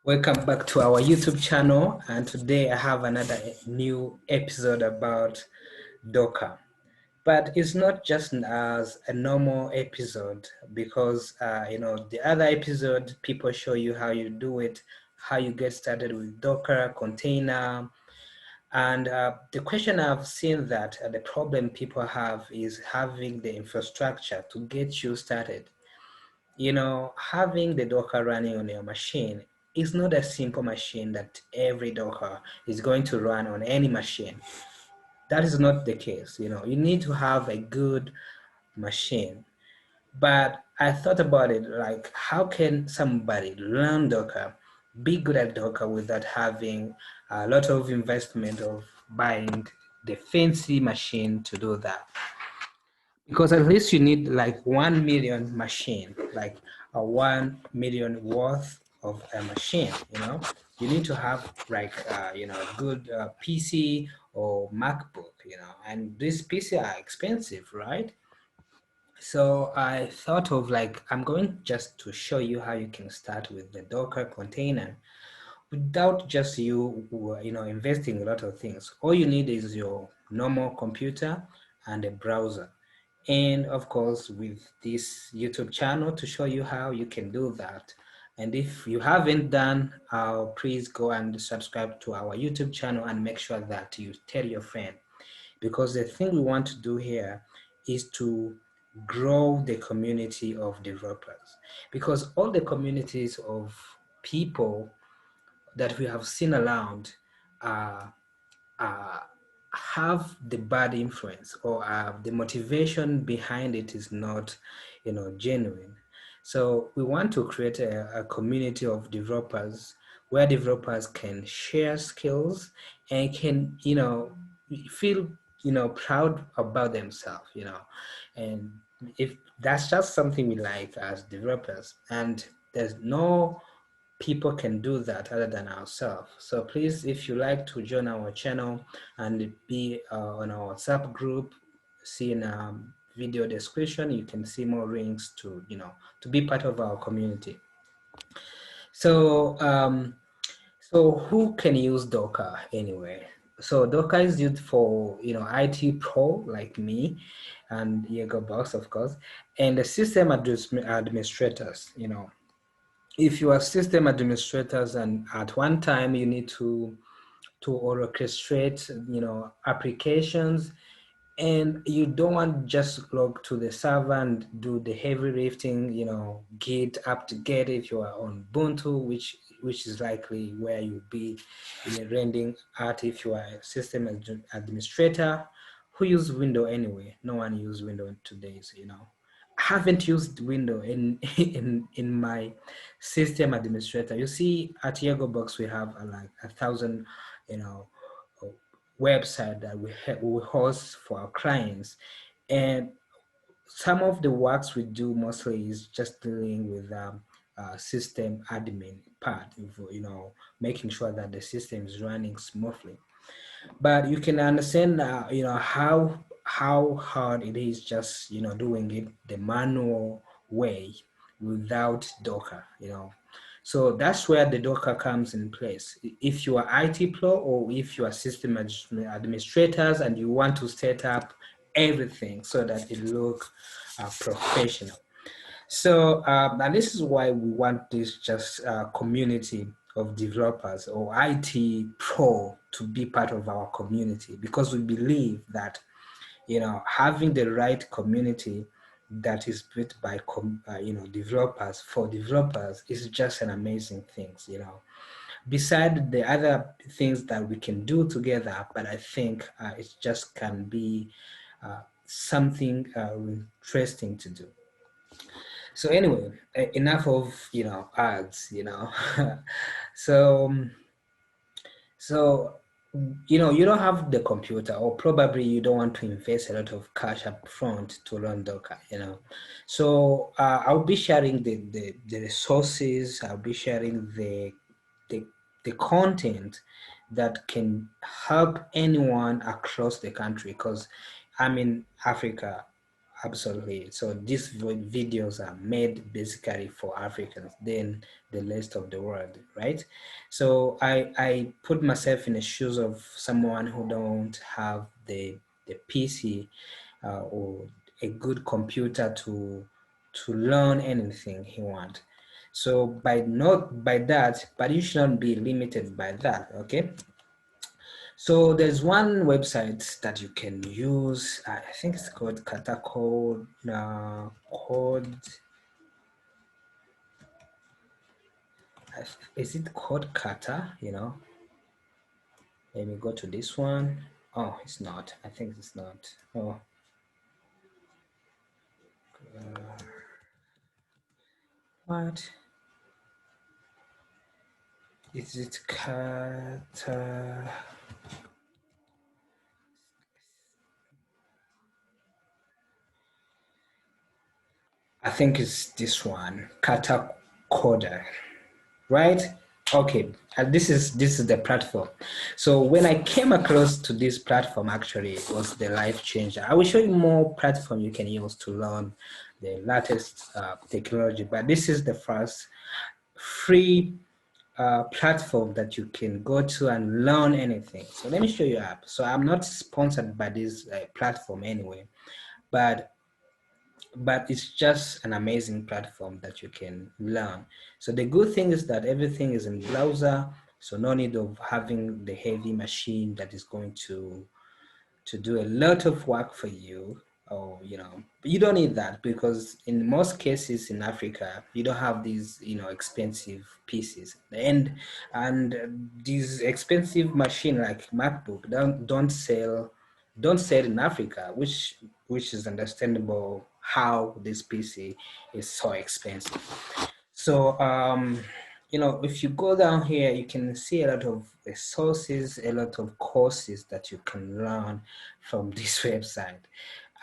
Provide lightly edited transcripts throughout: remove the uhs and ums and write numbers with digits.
Welcome back to our YouTube channel, and today I have another new episode about Docker. But it's not just as a normal episode because the other episode people show you how you do it, how you get started with Docker container, and the question I've seen that the problem people have is having the infrastructure to get you started. Having the Docker running on your machine is not a simple machine that every Docker is going to run on any machine. That is not the case. You need to have a good machine. But I thought about it, like, how can somebody learn Docker, be good at Docker without having a lot of investment of buying the fancy machine to do that? Because at least you need like 1 million machine, like a 1 million worth of a machine. You need to have like a good PC or MacBook, and these PC are expensive, right? So I thought of like, I'm going just to show you how you can start with the Docker container without just you investing a lot of things. All you need is your normal computer and a browser. And of course, with this YouTube channel to show you how you can do that. And if you haven't done, please go and subscribe to our YouTube channel and make sure that you tell your friend. Because the thing we want to do here is to grow the community of developers. Because all the communities of people that we have seen around uh, uh, have the bad influence, or the motivation behind it is not genuine. So we want to create a community of developers where developers can share skills and can feel proud about themselves, and if that's just something we like as developers, and there's no people can do that other than ourselves. So please, if you like to join our channel and be on our WhatsApp group, see in video description, you can see more links to be part of our community. So who can use Docker anyway? So Docker is used for IT pro like me and yegobox, of course, and the system administrators. If you are system administrators and at one time you need to orchestrate applications, and you don't want just log to the server and do the heavy lifting, git up to get if you are on Ubuntu, which is likely where you'll be rendering at if you are a system administrator who use Windows anyway. No one use Windows today, so I haven't used Windows in in my system administrator. You see, at yegobox we have like 1,000 you know website that we host for our clients, and some of the works we do mostly is just dealing with system admin part, making sure that the system is running smoothly. But you can understand how hard it is just doing it the manual way without Docker. So that's where the Docker comes in place. If you are IT pro, or if you are system administrators and you want to set up everything so that it looks professional. So and this is why we want this just community of developers or IT pro to be part of our community, because we believe that having the right community that is built by developers for developers is just an amazing thing. Beside the other things that we can do together, but I think it just can be something interesting to do. So anyway, enough of ads. So so you don't have the computer, or probably you don't want to invest a lot of cash up front to run Docker. So I'll be sharing the resources. I'll be sharing the the content that can help anyone across the country, because I'm in Africa. Absolutely. So these videos are made basically for Africans, then the rest of the world, right? So I put myself in the shoes of someone who don't have the PC or a good computer to learn anything he want. So by that, but you shouldn't be limited by that, okay? So there's one website that you can use. I think it's called Kata Code. Code. Is it called Kata? You know. Let me go to this one. Oh, it's not. I think it's not. Oh. What? Is it Kata? I think it's this one. Kata Coder. Right? Okay, this is the platform. So when I came across to this platform, actually, it was the life changer. I will show you more platform you can use to learn the latest technology, but this is the first free platform that you can go to and learn anything. So let me show you up. So I'm not sponsored by this platform anyway, but it's just an amazing platform that you can learn. So the good thing is that everything is in browser, so no need of having the heavy machine that is going to do a lot of work for you. Or you don't need that, because in most cases in Africa you don't have these expensive pieces, and these expensive machine like MacBook don't sell in Africa, which is understandable how this PC is so expensive. So, if you go down here, you can see a lot of resources, a lot of courses that you can learn from this website.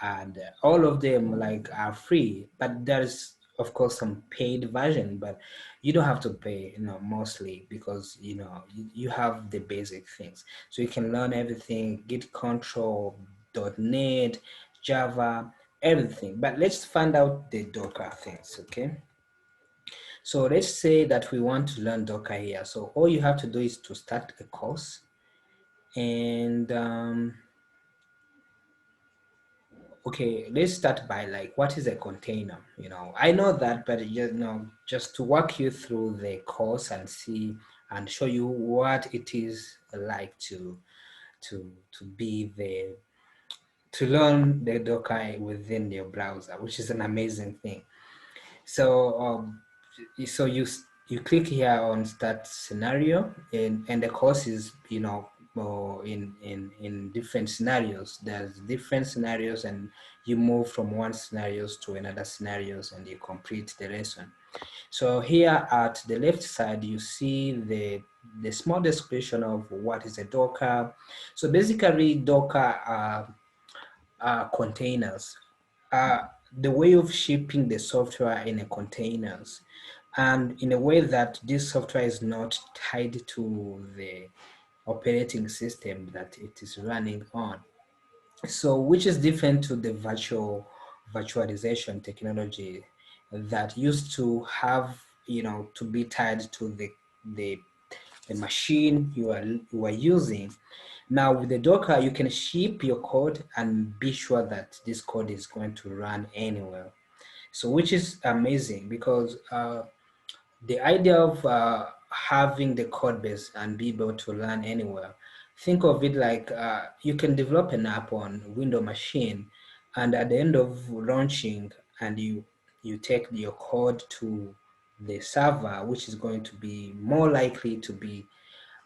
And all of them are free, but there's of course some paid version, but you don't have to pay, mostly, because you have the basic things. So you can learn everything, Git control, .NET, Java, everything. But let's find out the Docker things, okay? So let's say that we want to learn Docker here. So all you have to do is to start a course, and okay, let's start by what is a container? I know that, but just to walk you through the course and see and show you what it is like to be the to learn the Docker within your browser, which is an amazing thing. So so you click here on start scenario, and the course is in different scenarios. There's different scenarios, and you move from one scenarios to another scenarios, and you complete the lesson. So here at the left side, you see the small description of what is a Docker. So basically Docker containers, uh, the way of shipping the software in a containers, and in a way that this software is not tied to the operating system that it is running on. So which is different to the virtualization technology that used to have, to be tied to the machine you are using. Now with the Docker, you can ship your code and be sure that this code is going to run anywhere. So which is amazing, because the idea of having the code base and be able to learn anywhere, think of it like you can develop an app on Windows machine, and at the end of launching, and you take your code to the server, which is going to be more likely to be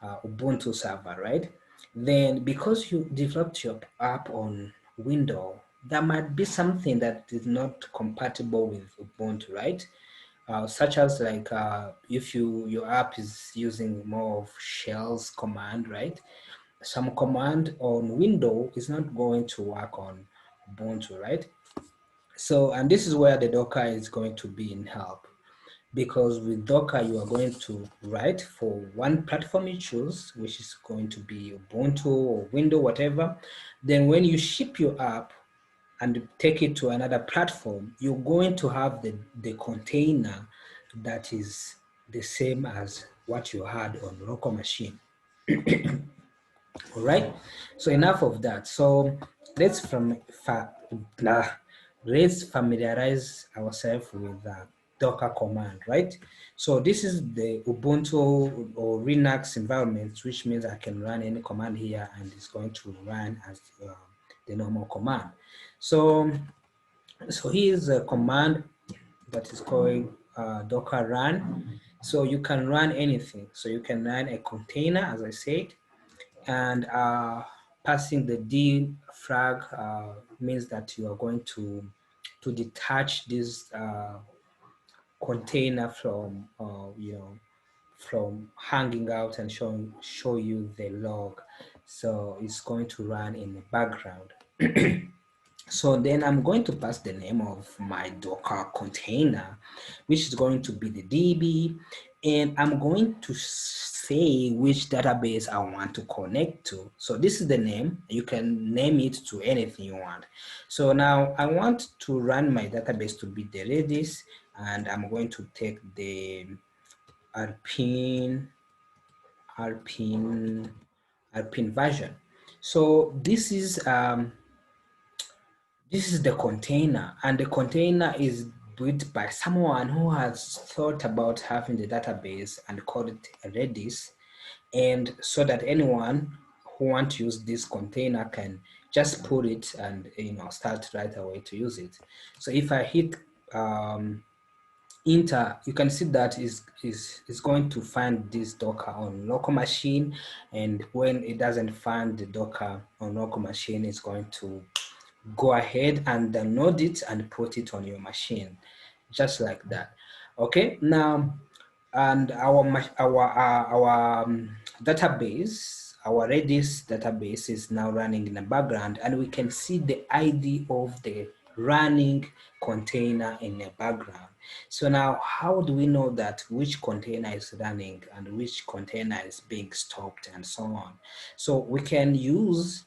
Ubuntu server, right? Then because you developed your app on Windows, there might be something that is not compatible with Ubuntu, right? Such as if your app is using more of shells command, right? Some command on Windows is not going to work on Ubuntu, right? So, and this is where the Docker is going to be in help, because with Docker, you are going to write for one platform you choose, which is going to be Ubuntu or Windows, whatever. Then when you ship your app, and take it to another platform, you're going to have the container that is the same as what you had on local machine. All right, so enough of that. So let's let's familiarize ourselves with the Docker command, right? So this is the Ubuntu or Linux environment, which means I can run any command here and it's going to run as the normal command. So here's a command that is called Docker run. So you can run anything. So you can run a container, as I said, and passing the D flag means that you are going to detach this container from from hanging out and show you the log. So it's going to run in the background. So then I'm going to pass the name of my Docker container, which is going to be the DB, and I'm going to say which database I want to connect to. So this is the name. You can name it to anything you want. So now I want to run my database to be the Redis, and I'm going to take the Alpine version. So this is the container, and the container is built by someone who has thought about having the database and called it Redis, and so that anyone who wants to use this container can just put it and start right away to use it. So if I hit enter, you can see that is going to find this Docker on local machine, and when it doesn't find the Docker on local machine, it's going to go ahead and download it and put it on your machine, just like that. Okay, now, and our database, our Redis database is now running in the background, and we can see the ID of the running container in the background. So now, how do we know that which container is running and which container is being stopped and so on? So we can use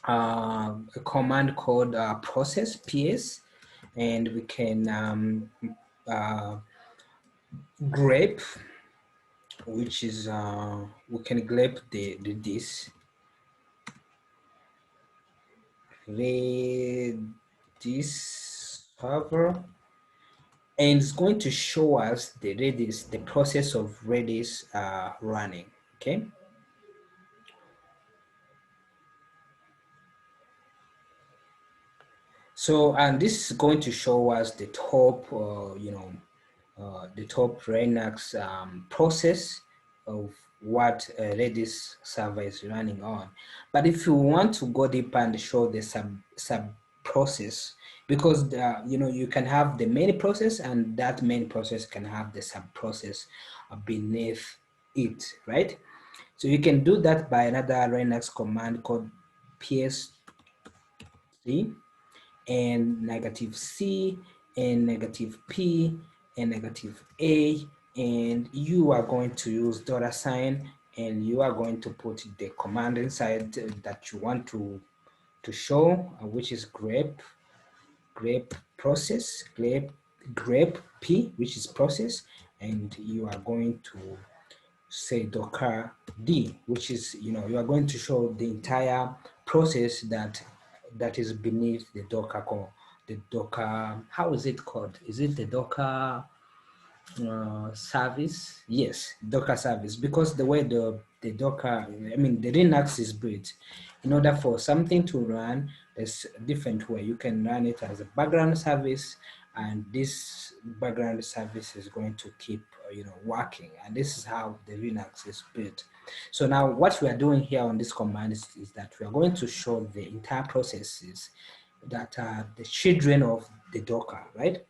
a command called process ps, and we can grep, which is we can grep this server, and it's going to show us the process of Redis running. Okay. So, and this is going to show us the top, the top Linux process of what Redis server is running on. But if you want to go deeper and show the sub process, because you can have the main process, and that main process can have the sub process beneath it, right? So you can do that by another Linux command called ps3 and -c and -p and -a, and you are going to use $, and you are going to put the command inside that you want to show, which is grep process, grep p, which is process, and you are going to say docker d, which is you are going to show the entire process that is beneath the Docker, how is it called? Is it the Docker service? Yes, Docker service, because the way the Docker, I mean the Linux is built, in order for something to run, there's a different way. You can run it as a background service, and this background service is going to keep working, and this is how the Linux is built. So now what we are doing here on this command is that we are going to show the entire processes that are the children of the Docker, right?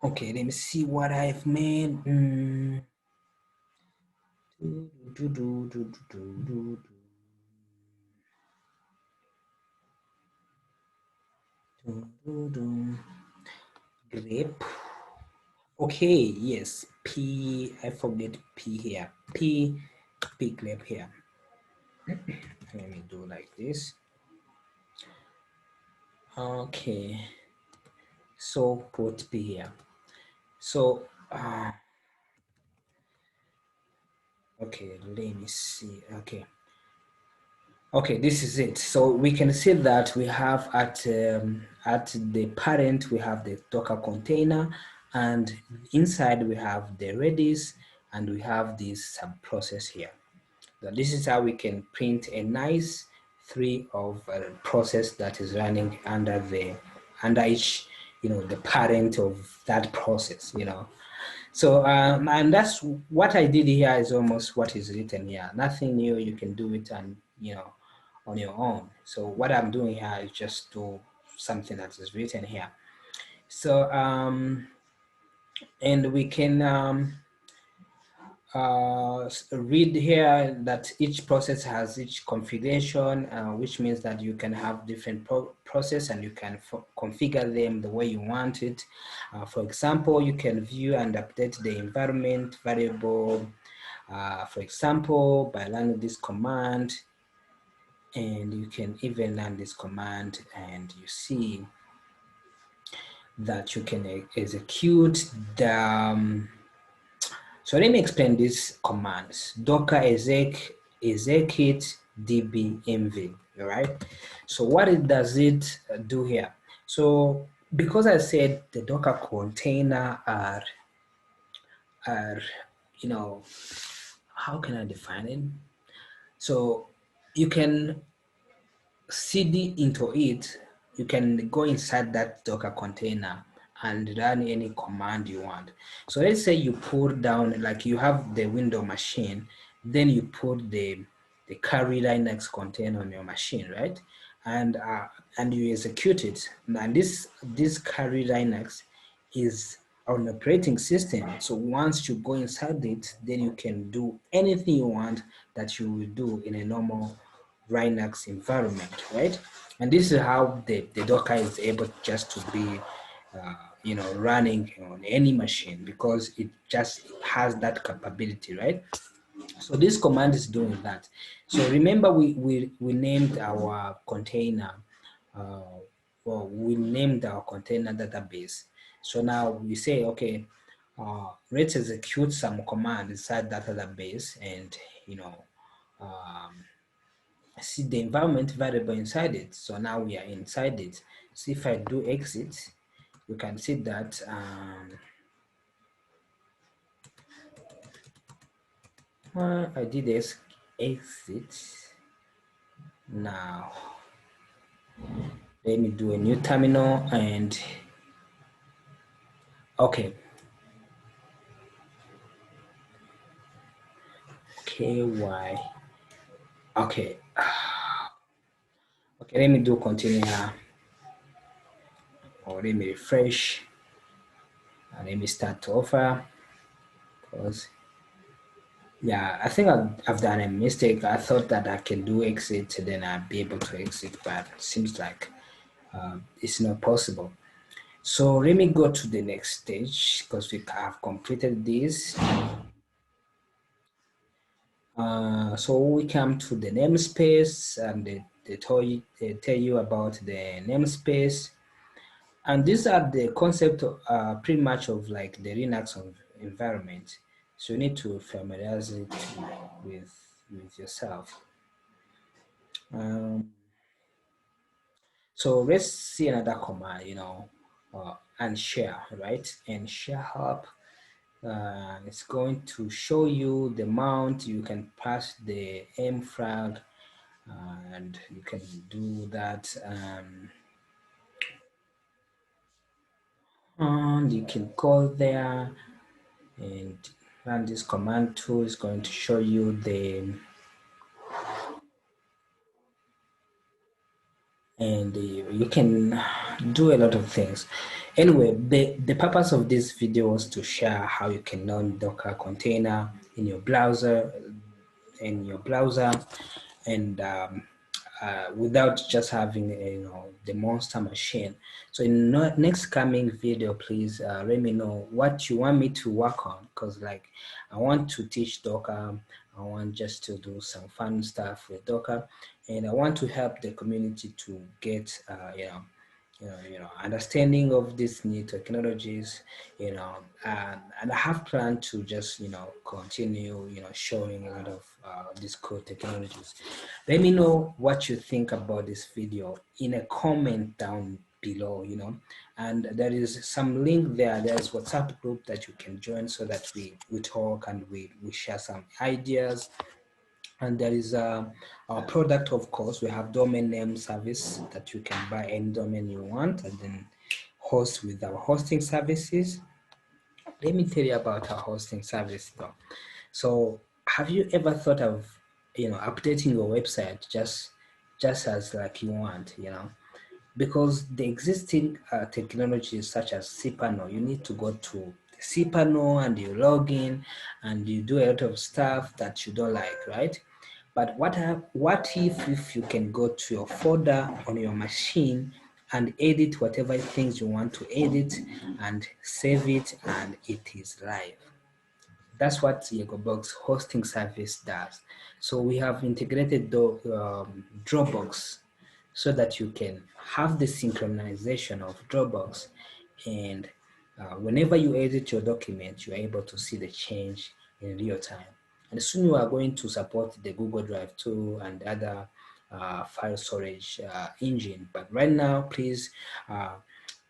Okay, let me see what I've made. Grape. Okay, yes, P, I forget P here. P grape here. Let me do like this. Okay, so put P here. So okay, let me see. Okay, this is it. So we can see that we have at the parent we have the Docker container, and inside we have the Redis, and we have this sub process here. So this is how we can print a nice tree of process that is running under each, the parent of that process, So and that's what I did here is almost what is written here. Nothing new. You can do it and on your own. So what I'm doing here is just do something that is written here. So and we can read here that each process has each configuration, which means that you can have different process and you can configure them the way you want it. For example, you can view and update the environment variable, for example, by running this command, and you can even run this command and you see that you can execute the so let me explain these commands. Docker execute db-env, all right? So what does it do here? So because I said the Docker container are how can I define it? So you can cd into it, you can go inside that Docker container and run any command you want. So let's say you pull down, like you have the window machine, then you put the carry Linux container on your machine, right? And you execute it. And this carry Linux is an operating system. So once you go inside it, then you can do anything you want that you will do in a normal Linux environment, right? And this is how the Docker is able just to be, running on any machine because it just has that capability, right? So this command is doing that. So remember we named our container, we named our container database. So now we say, okay, let's execute some command inside that database and, um, see the environment variable inside it. So now we are inside it. So if I do exit, you can see that I did exit. Now let me do a new terminal and okay. KY. Okay. Okay, let me do continue here. Or let me refresh. And let me start over. Because yeah, I think I've done a mistake. I thought that I can do exit, then I'll be able to exit, but it seems like it's not possible. So let me go to the next stage because we have completed this. So we come to the namespace and they tell you about the namespace. And these are the concept pretty much of like the Linux environment. So you need to familiarize it with yourself. So let's see another command, and share, right? And share help. It's going to show you the mount. You can pass the M flag, and you can do that. And you can go there and run this command tool. Is going to show you and you can do a lot of things. Anyway, the purpose of this video was to share how you can run Docker container in your browser, and without just having the monster machine. So in next coming video, please let me know what you want me to work on, because like I want to teach Docker. I want just to do some fun stuff with Docker, and I want to help the community to get understanding of these new technologies, and I have planned to just, continue, showing a lot of these cool technologies. Let me know what you think about this video in a comment down below, and there is some link there. There's WhatsApp group that you can join so that we talk and we share some ideas. And there is our product, of course. We have domain name service that you can buy any domain you want and then host with our hosting services. Let me tell you about our hosting service though. So have you ever thought of, updating your website just as like you want, because the existing technologies such as cPanel, you need to go to the cPanel and you log in and you do a lot of stuff that you don't like, right? But what if you can go to your folder on your machine and edit whatever things you want to edit and save it, and it is live? That's what yegobox hosting service does. So we have integrated the Dropbox so that you can have the synchronization of Dropbox, and whenever you edit your document, you're able to see the change in real time. And soon we are going to support the Google Drive too and other file storage engine. But right now, please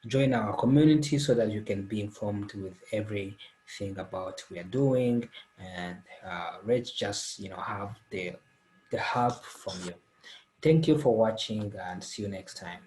join our community so that you can be informed with everything about what we are doing, and let's just have the help from you. Thank you for watching and see you next time.